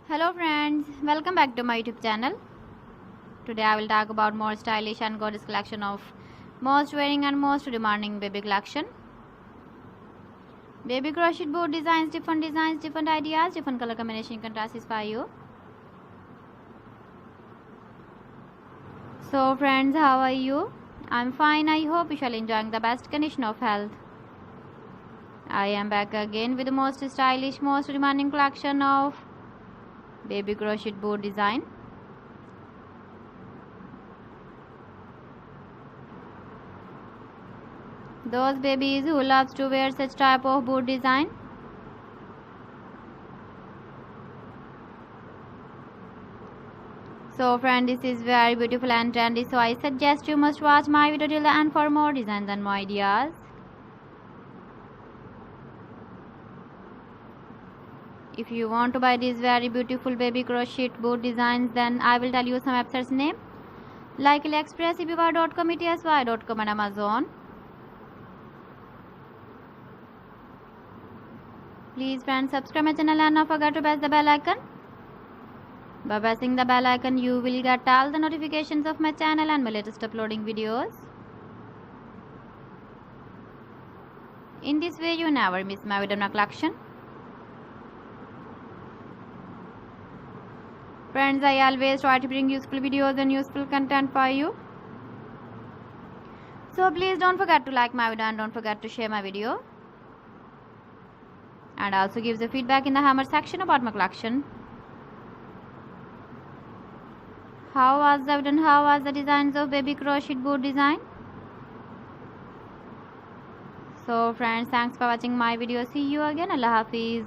Hello friends, welcome back to my YouTube channel. Today I will talk about more stylish and gorgeous collection of most wearing and most demanding baby collection. Baby crochet board designs, different ideas, different color combination can satisfy you. So friends, how are you? I'm fine. I hope you shall enjoying the best condition of health. I am back again with the most stylish, most demanding collection of baby crochet board design. Those babies who loves to wear such type of board design. So friend, this is very beautiful and trendy, so I suggest you must watch my video till the end for more designs and more ideas. If you want to buy these very beautiful baby crochet board designs, then I will tell you some websites name like AliExpress, eBay.com, ETSY.com and Amazon. Please friends, subscribe my channel and not forget to press the bell icon. By pressing the bell icon, you will get all the notifications of my channel and my latest uploading videos. In this way, you never miss my video collection. Friends, I always try to bring useful videos and useful content for you. So please don't forget to like my video and don't forget to share my video. And also give the feedback in the hammer section about my collection. How was the video and how was the designs of baby crochet board design? So friends, thanks for watching my video. See you again. Allah Hafiz.